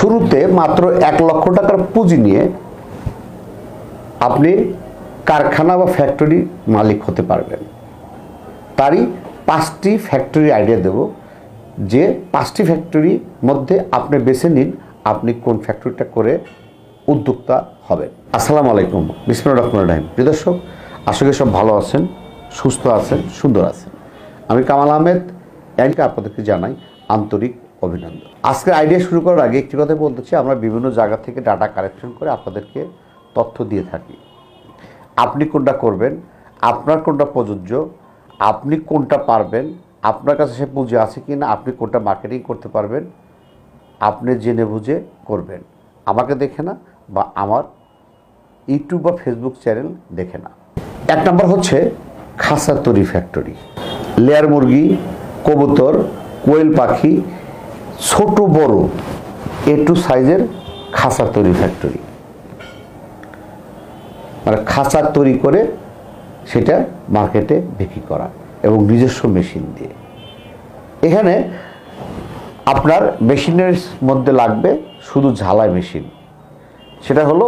শুরুতে মাত্র 1 লক্ষ টাকার পুঁজি নিয়ে আপনি কারখানা বা ফ্যাক্টরি মালিক হতে পারবেন। তারই 5টি ফ্যাক্টরি আইডিয়া দেব, যে 5টি ফ্যাক্টরির মধ্যে আপনি বেছে নিন আপনি কোন ফ্যাক্টরিটা করে উদ্যোক্তা হবেন। আসসালামু আলাইকুম, বিসমিল্লাহির রহমানির রহিম। প্রিয় দর্শক, আশা করি সব ভালো আছেন, সুস্থ আছেন, সুন্দর আছেন। আমি কামাল আহমেদ আপনাদেরকে জানাই আন্তরিক অভিনন্দন। আজকের আইডিয়া শুরু করার আগে একটি কথা বলতে চাই, আমরা বিভিন্ন জায়গা থেকে ডাটা কালেকশন করে আপনাদেরকে তথ্য দিয়ে থাকি। আপনি কোনটা করবেন, আপনার কোনটা প্রযোজ্য, আপনি কোনটা পারবেন, আপনার কাছে সে পুঁজি আছে কি না, আপনি কোনটা মার্কেটিং করতে পারবেন, আপনি জেনে বুঝে করবেন। আমাকে দেখে না বা আমার ইউটিউব বা ফেসবুক চ্যানেল দেখে না। 1 নম্বর হচ্ছে খাঁচা তৈরি ফ্যাক্টরি। লেয়ার মুরগি, কবুতর, কোয়েল পাখি, ছোট বড় A2 সাইজের খাঁচা তৈরি ফ্যাক্টরি, মানে খাঁচা তৈরি করে সেটা মার্কেটে বিক্রি করা এবং নিজস্ব মেশিন দিয়ে। এখানে আপনার মেশিনের মধ্যে লাগবে শুধু ঝালাই মেশিন। সেটা হলো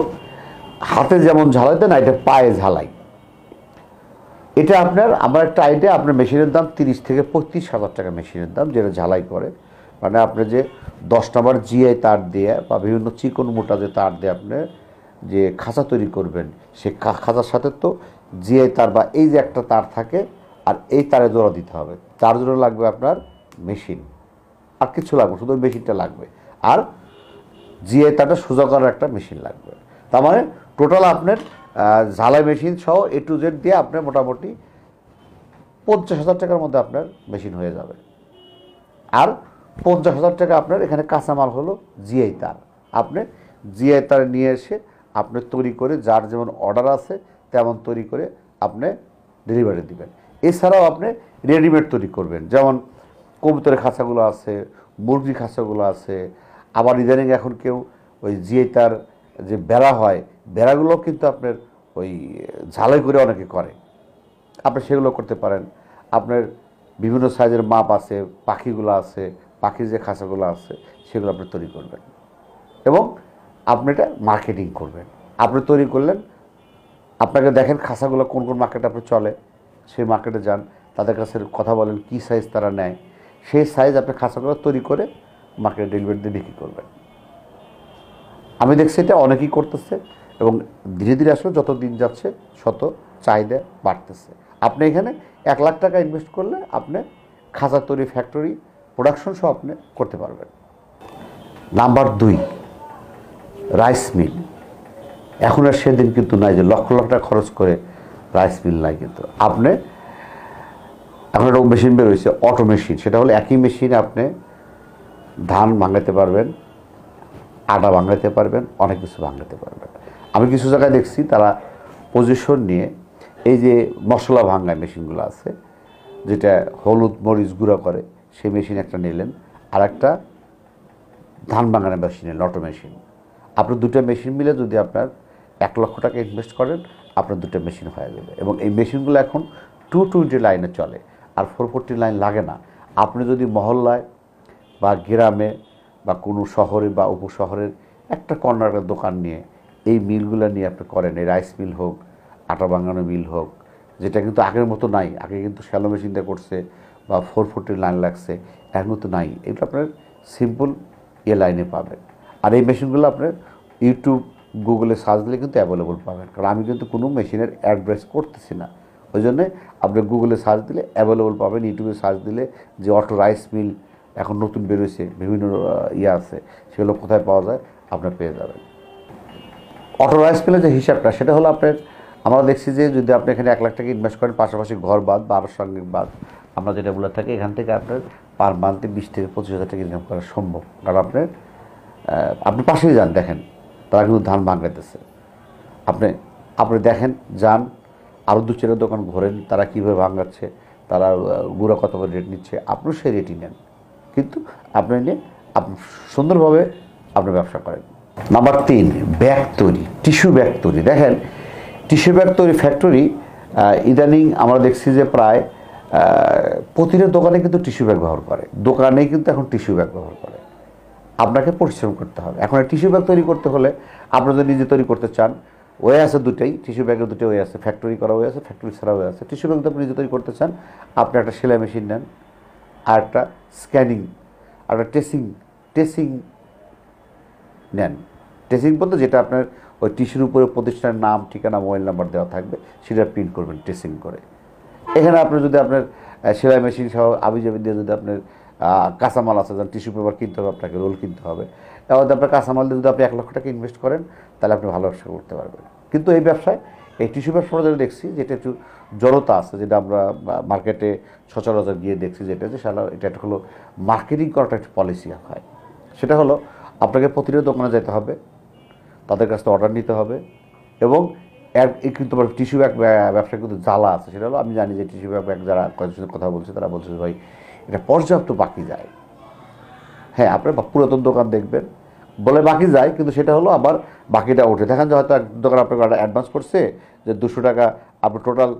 হাতে যেমন ঝালাইতে না, এটা পায়ে ঝালাই। এটা আমার একটা আইডিয়া, আপনার মেশিনের দাম 30 থেকে 35 হাজার টাকা মেশিনের দাম, যেটা ঝালাই করে। মানে আপনি যে 10 নম্বর জিআই তার দিয়ে বা বিভিন্ন চিকন মোটা যে তার দিয়ে আপনি যে খাঁচা তৈরি করবেন, সে খাঁচার সাথে তো জিআই তার বা এই যে একটা তার থাকে, আর এই তারে জোড়া দিতে হবে। তার জন্য লাগবে আপনার মেশিন, আর কিছু লাগবে, শুধু মেশিনটা লাগবে, আর জিআই তারটা সোজা করার একটা মেশিন লাগবে। তার মানে টোটাল আপনার ঝালাই মেশিন সহ A to Z দিয়ে আপনার মোটামুটি 50,000 টাকার মধ্যে আপনার মেশিন হয়ে যাবে। আর 50,000 টাকা আপনার এখানে কাঁচামাল হলো জিআই তার। আপনি জিআই তার নিয়ে এসে আপনি তৈরি করে, যার যেমন অর্ডার আছে তেমন তৈরি করে আপনি ডেলিভারি দিবেন। এছাড়াও আপনি রেডিমেড তৈরি করবেন, যেমন কবুতরের খাঁচাগুলো আছে, মুরগির খাঁচাগুলো আছে। আবার ইদানিং এখন কেউ ওই জিআই তার যে বেড়া হয়, বেড়াগুলো কিন্তু আপনার ওই ঝালাই করে অনেকে করে, আপনি সেগুলো করতে পারেন। আপনার বিভিন্ন সাইজের মাপ আছে, পাখিগুলো আছে, পাখির যে খাঁচাগুলো আছে সেগুলো আপনি তৈরি করবেন এবং আপনি এটা মার্কেটিং করবেন। আপনি তৈরি করলেন, আপনাকে দেখেন খাঁচাগুলো কোন কোন মার্কেটে আপনি চলে, সেই মার্কেটে যান, তাদের কাছে কথা বলেন কী সাইজ তারা নেয়, সেই সাইজ আপনি খাঁচাগুলো তৈরি করে মার্কেটে ডেলিভারি দিয়ে বিক্রি করবেন। আমি দেখছি এটা অনেকেই করতেছে এবং ধীরে ধীরে আসলে যত দিন যাচ্ছে শত চাহিদা বাড়তেছে। আপনি এখানে 1 লাখ টাকা ইনভেস্ট করলে আপনি খাঁচা তৈরি ফ্যাক্টরি প্রোডাকশন সহ আপনি করতে পারবেন। Number 2, rice mill. এখন আর সেদিন কিন্তু নাই যে লক্ষ লক্ষ টাকা খরচ করে রাইস মিল নাই, কিন্তু আপনি এখন একটা মেশিন বেরোয়েছে অটো মেশিন। সেটা হলো একই মেশিনে আপনি ধান ভাঙাতে পারবেন, আটা ভাঙাতে পারবেন, অনেক কিছু ভাঙাতে পারবেন। আমি কিছু জায়গায় দেখছি তারা পজিশন নিয়ে এই যে মশলা ভাঙায় মেশিনগুলো আছে, যেটা হলুদ মরিচ গুঁড়া করে, সেই মেশিন একটা নিলেন, আর একটা ধান ভাঙানোর মেশিন নিলেন, অটো মেশিন। আপনার 2টা মেশিন মিলে যদি আপনার 1 লক্ষ টাকা ইনভেস্ট করেন, আপনার 2টা মেশিন হয়ে যাবে। এবং এই মেশিনগুলো এখন 220 লাইনে চলে, আর 440 লাইন লাগে না। আপনি যদি মহল্লায় বা গ্রামে বা কোনো শহরে বা উপশহরের একটা কর্নারের দোকান নিয়ে এই মিলগুলো নিয়ে আপনি করেন, এই রাইস মিল হোক, আটা ভাঙানো মিল হোক, যেটা কিন্তু আগের মতো নাই। আগে কিন্তু শ্যালো মেশিনটা করছে বা 440 লাইন লাগছে, এখন মতো নাই। এগুলো আপনার সিম্পল লাইনে পাবেন। আর এই মেশিনগুলো আপনার ইউটিউব গুগলে সার্চ দিলে কিন্তু অ্যাভেলেবল পাবেন, কারণ আমি কিন্তু কোনো মেশিনের অ্যাড্রেস করতেছি না। ওই জন্যে আপনি গুগলে সার্চ দিলে অ্যাভেলেবল পাবেন। ইউটিউবে সার্চ দিলে যে অটো রাইস মিল এখন নতুন বেরোয়েছে, বিভিন্ন আছে, সেগুলো কোথায় পাওয়া যায় আপনার পেয়ে যাবেন। অটো রাইস মিলের যে হিসাবটা, সেটা হলো আপনার, আমরা দেখছি যে যদি আপনি এখানে 1 লাখ টাকা ইনভেস্ট করেন, পাশাপাশি ঘর বাদ বা আনুষঙ্গিক বাদ আমরা যেটা বলে থাকি, এখান থেকে আপনার পার মান্থে 20 থেকে 25,000 টাকা ইনকাম করা সম্ভব। কারণ আপনি পাশেই যান, দেখেন তারা কিন্তু ধান ভাঙাইতেছে। আপনি দেখেন, যান, আরও 2-4 দোকান ঘোরেন, তারা কীভাবে ভাঙাচ্ছে, তারা গুঁড়া কত করে রেট নিচ্ছে, আপনিও সেই রেটই নেন, কিন্তু আপনি নিয়ে আপনি সুন্দরভাবে আপনি ব্যবসা করেন। নাম্বার 3, ব্যাগ তৈরি, টিস্যু ব্যাগ তৈরি। দেখেন, টিস্যু ব্যাগ তৈরি ফ্যাক্টরি ইদানিং আমরা দেখছি যে প্রায় প্রতিটা দোকানে কিন্তু টিস্যু ব্যাগ ব্যবহার করে, দোকানেই কিন্তু এখন টিস্যু ব্যাগ ব্যবহার করে। আপনাকে পরিশ্রম করতে হবে। এখন টিস্যু ব্যাগ তৈরি করতে হলে আপনি যদি নিজে তৈরি করতে চান, ওয়ে আছে দুটোই, টিস্যু ব্যাগের দুটো ওয়ে আছে, ফ্যাক্টরি করা ওয়ে আছে, ফ্যাক্টরি ছাড়া ওয়ে আছে। টিস্যু ব্যাগ যদি আপনি নিজে তৈরি করতে চান, আপনি একটা সেলাই মেশিন নেন, আর একটা স্ক্যানিং, আর একটা টেসিং নেন। টেসিং বলতে যেটা আপনার ওই টিস্যুর উপরে প্রতিষ্ঠানের নাম, ঠিকানা, মোবাইল নাম্বার দেওয়া থাকবে, সেটা প্রিন্ট করবেন টেসিং করে। এখানে আপনি যদি আপনার সেলাই মেশিন সহ আবিজাবি দিয়ে যদি আপনার কাঁচামাল আছে, যেমন টিস্যু পেপার কিনতে হবে, আপনাকে রোল কিনতে হবে, তাহলে আপনার কাঁচামাল দিয়ে যদি আপনি 1 লক্ষ টাকা ইনভেস্ট করেন, তাহলে আপনি ভালো ব্যবসা করতে পারবেন। কিন্তু এই ব্যবসায়, এই টিস্যু ব্যবসাটা যেটা দেখছি, যেটা একটু জড়তা আছে, যেটা আমরা মার্কেটে সচরাচর গিয়ে দেখছি, যেটা যে সারা এটা একটা হলো মার্কেটিং করাটা একটা পলিসি হয়। সেটা হলো আপনাকে প্রতিটা দোকানে যেতে হবে, তাদের কাছ থেকে অর্ডার নিতে হবে, এবং কিন্তু টিস্যু ব্যাগ ব্যবসায় কিন্তু জ্বালা আছে। সেটা হলো, আমি জানি যে টিস্যু ব্যাগ যারা কয়েকজন সাথে কথা বলছে, তারা বলছে ভাই এটা পর্যাপ্ত বাকি যায়। হ্যাঁ, আপনার পুরাতন দোকান দেখবেন বলে বাকি যায়, কিন্তু সেটা হলো আবার বাকিটা ওঠে। দেখেন যে হয়তো এক দোকান আপনাকে অ্যাডভান্স করছে যে 200 টাকা, আপনার টোটাল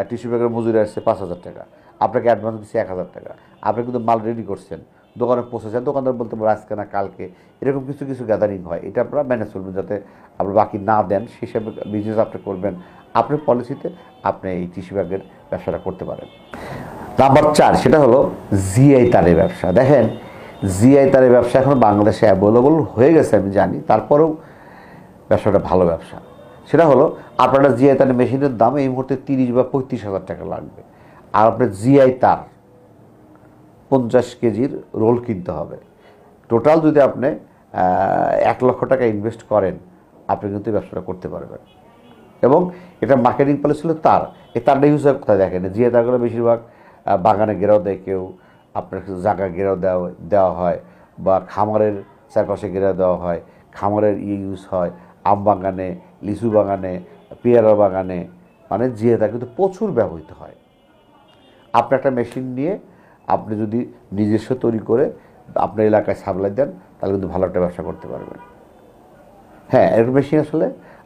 টিস্যু ব্যাগের মজুরি আসছে 5,000 টাকা, আপনাকে অ্যাডভান্স দিচ্ছে 1,000 টাকা, আপনি কিন্তু মাল রেডি করছেন, দোকানে পৌঁছেছেন, দোকানদার বলতে পারে আজকে না কালকে, এরকম কিছু কিছু গ্যাদারিং হয়। এটা আপনারা ম্যানেজ করবেন যাতে আপনি বাকি না দেন, সেই হিসাবে বিজনেস আপনি করবেন। আপনার পলিসিতে আপনি এই টিস্যু ব্যাগের ব্যবসাটা করতে পারেন। নাম্বার 4, সেটা হলো জিআই তারের ব্যবসা। দেখেন, জিআই তারের ব্যবসা এখন বাংলাদেশে অ্যাভেলেবল হয়ে গেছে, আমি জানি, তারপরেও ব্যবসাটা ভালো ব্যবসা। সেটা হলো আপনারা জিআই তারের মেশিনের দাম এই মুহূর্তে 30 বা 35,000 টাকা লাগবে, আর আপনার জিআই তার 50 কেজির রোল কিনতে হবে। টোটাল যদি আপনি 1 লক্ষ টাকা ইনভেস্ট করেন, আপনি কিন্তু ব্যবসাটা করতে পারবেন। এবং এটা মার্কেটিং পলিসি হলো তার। এই তারটা ইউজ হয় কোথায় দেখেন, জিআই তারগুলো বেশিরভাগ বাগানে ঘেরাও দেয় কেউ, আপনার জায়গা ঘেরাও দেওয়া হয়, বা খামারের চারপাশে ঘেরাও দেওয়া হয়, খামারের ইউজ হয়, আম বাগানে, লিচু বাগানে, পেয়ারা বাগানে, মানে জিআই তার কিন্তু প্রচুর ব্যবহৃত হয়। আপনি একটা মেশিন নিয়ে আপনি যদি নিজস্ব তৈরি করে আপনার এলাকায় সাপ্লাই দেন, তাহলে কিন্তু ভালো একটা ব্যবসা করতে পারবেন। হ্যাঁ, এরকম মেশিন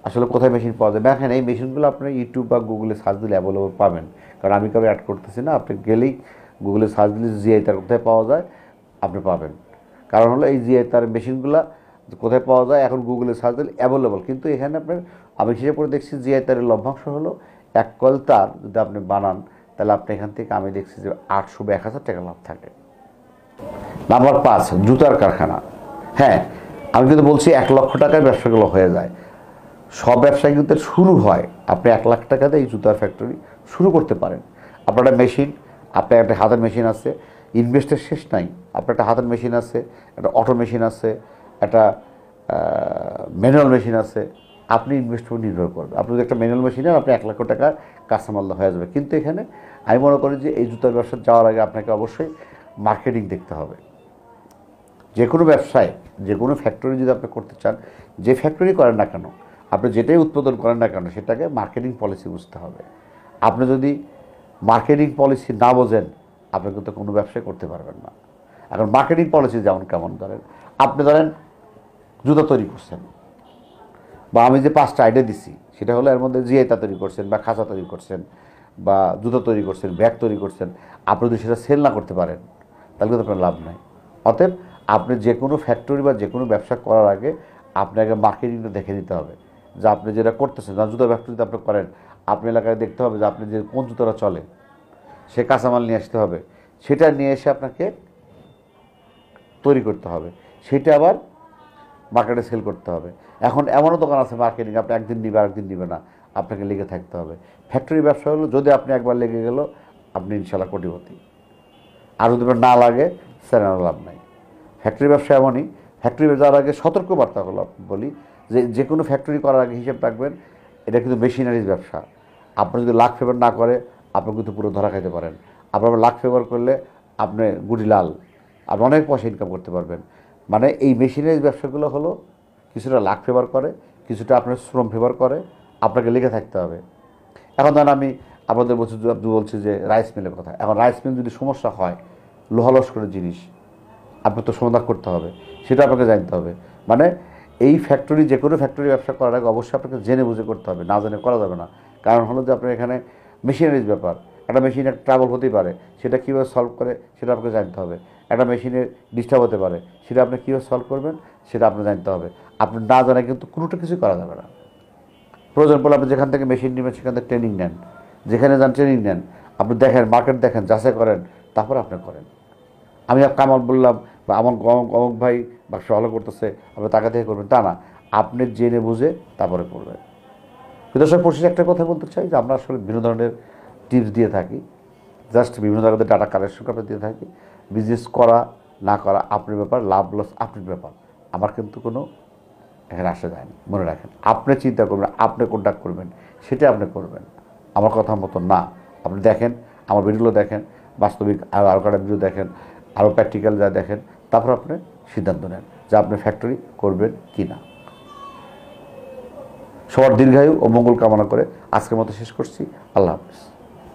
আসলে কোথায় মেশিন পাওয়া যায়? দেখেন, এই মেশিনগুলো আপনার ইউটিউব বা গুগলে সার্চ দিলে অ্যাভেলেবল পাবেন, কারণ আমি কারো অ্যাড করতেছি না। আপনি গেলেই গুগলে সার্চ দিলে জিআই তার কোথায় পাওয়া যায় আপনি পাবেন। কারণ হলো এই জিআই তার মেশিনগুলো কোথায় পাওয়া যায়, এখন গুগলে সার্চ দিলে অ্যাভেলেবল। কিন্তু এখানে আপনার, আমি হিসেবে করে দেখছি, জিআই তারের লভ্যাংশ হলো 1 কয়েল তার যদি আপনি বানান, তাহলে আপনি এখান থেকে আমি দেখছি যে 800 বা 1,000 টাকা লাভ থাকে। নাম্বার 5, জুতার কারখানা। হ্যাঁ, আমি কিন্তু বলছি 1 লক্ষ টাকার ব্যবসাগুলো হয়ে যায়। সব ব্যবসায় কিন্তু শুরু হয়, আপনি 1 লাখ টাকাতে এই জুতার ফ্যাক্টরি শুরু করতে পারেন। আপনার একটা মেশিন, আপনার একটা হাতের মেশিন আছে, ইনভেস্টের শেষ নাই। আপনার একটা হাতের মেশিন আছে, একটা অটো মেশিন আছে, একটা ম্যানুয়াল মেশিন আছে। আপনি ইনভেস্টমেন্ট নির্ভর করবে। আপনি যদি একটা ম্যানুয়াল মেশিনে আপনি 1 লক্ষ টাকার কাঁচামাল হয়ে যাবে। কিন্তু এখানে আমি মনে করি যে এই জুতার ব্যবসা যাওয়ার আগে আপনাকে অবশ্যই মার্কেটিং দেখতে হবে। যে কোনো ব্যবসায়, যে কোনো ফ্যাক্টরি যদি আপনি করতে চান, যে ফ্যাক্টরি করেন না কেন, আপনি যেটাই উৎপাদন করেন না কেন, সেটাকে মার্কেটিং পলিসি বুঝতে হবে। আপনি যদি মার্কেটিং পলিসি না বোঝেন, আপনি কিন্তু কোনো ব্যবসায় করতে পারবেন না। এখন মার্কেটিং পলিসি যেমন কেমন, আপনি ধরেন জুতা তৈরি করছেন, বা আমি যে 5টা আইডিয়া দিচ্ছি, সেটা হলো এর মধ্যে জিআই তার তৈরি করছেন, বা খাঁচা তৈরি করছেন, বা জুতো তৈরি করছেন, ব্যাগ তৈরি করছেন, আপনি যদি সেটা সেল না করতে পারেন, তাহলে কিন্তু আপনার লাভ নাই। অতএব আপনি যে কোনো ফ্যাক্টরি বা যে কোনো ব্যবসা করার আগে আপনাকে মার্কেটিংটা দেখে নিতে হবে, যে আপনি যেটা করতেছেন। যখন জুতোর ব্যবসা যদি আপনি করেন, আপনি এলাকায় দেখতে হবে যে আপনি যে কোন জুতোটা চলে, সে কাঁচামাল নিয়ে আসতে হবে, সেটা নিয়ে এসে আপনাকে তৈরি করতে হবে, সেটা আবার মার্কেটে সেল করতে হবে। এখন এমনও দোকান আছে মার্কেটিং, আপনি একদিন নিবে আরেকদিন নিবে না, আপনাকে লেগে থাকতে হবে। ফ্যাক্টরি ব্যবসা হলো, যদি আপনি একবার লেগে গেল, আপনি ইনশাল্লাহ কোটিপতি। আর যদি না লাগে, সেটার লাভ নাই। ফ্যাক্টরি ব্যবসা এমনই, ফ্যাক্টরি যাওয়ার আগে সতর্কবার্তা হলো বলি, যে কোনো ফ্যাক্টরি করার আগে হিসেব রাখবেন, এটা কিন্তু মেশিনারিজ ব্যবসা। আপনি যদি লাখ ফেভার না করে, আপনি কিন্তু পুরো ধরা খাইতে পারেন। আপনার লাখ ফেভার করলে আপনি গুটি লাল, আপনি অনেক পয়সা ইনকাম করতে পারবেন। মানে এই মেশিনারিজ ব্যবসাগুলো হলো কিছুটা লাখ ফেভার করে, কিছুটা আপনার শ্রম ফেভার করে, আপনাকে লেগে থাকতে হবে। এখন ধরেন আমি আপনাদের বলছি যে রাইস মিলের কথা। এখন রাইস মিল যদি সমস্যা হয়, লোহা লস্করের জিনিস, আপনার তো সমাধান করতে হবে, সেটা আপনাকে জানতে হবে। মানে এই ফ্যাক্টরি, যে কোনো ফ্যাক্টরি ব্যবসা করার আগে অবশ্যই আপনাকে জেনে বুঝে করতে হবে, না জেনে করা যাবে না। কারণ হলো যে আপনার এখানে মেশিনারিজ ব্যাপার, একটা মেশিন একটা ট্রাবল হতেই পারে, সেটা কীভাবে সলভ করে সেটা আপনাকে জানতে হবে। একটা মেশিনের ডিস্টার্ব হতে পারে, সেটা আপনি কীভাবে সলভ করবেন সেটা আপনি জানতে হবে। আপনি না জানা কিন্তু কোনোটা কিছু করা যাবে না। প্রয়োজন পড়লে আপনি যেখান থেকে মেশিন নেবেন সেখান থেকে ট্রেনিং নেন, যেখানে যান ট্রেনিং নেন, আপনি দেখেন, মার্কেট দেখেন, যাচাই করেন, তারপর আপনি করেন। আমি কামাল বললাম বা আমার অমুক ভাই বা ভালো করতেছে আপনি টাকা থেকে করবেন তা না, আপনি জেনে বুঝে তারপরে করবেন। দর্শক পরিশেষে একটা কথা বলতে চাই যে আমরা আসলে বিভিন্ন ধরনের টিপস দিয়ে থাকি, জাস্ট বিভিন্ন ধরনের ডাটা কালেকশন করে দিয়ে থাকি। বিজনেস করা না করা আপনার ব্যাপার, লাভ লস আপনার ব্যাপার, আমার কিন্তু কোনো এখানে আসা যায়নি। মনে রাখেন, আপনি চিন্তা করবেন আপনি কোনটা করবেন সেটা আপনি করবেন, আমার কথা মতো না। আপনি দেখেন, আমার ভিডিওগুলো দেখেন, বাস্তবিক আরও কটা ভিডিও দেখেন, আরও প্র্যাকটিক্যাল যা দেখেন, তারপর আপনি সিদ্ধান্ত নেন যে আপনি ফ্যাক্টরি করবেন কি না। সবার দীর্ঘায়ু ও মঙ্গল কামনা করে আজকের মতো শেষ করছি। আল্লাহ হাফিজ।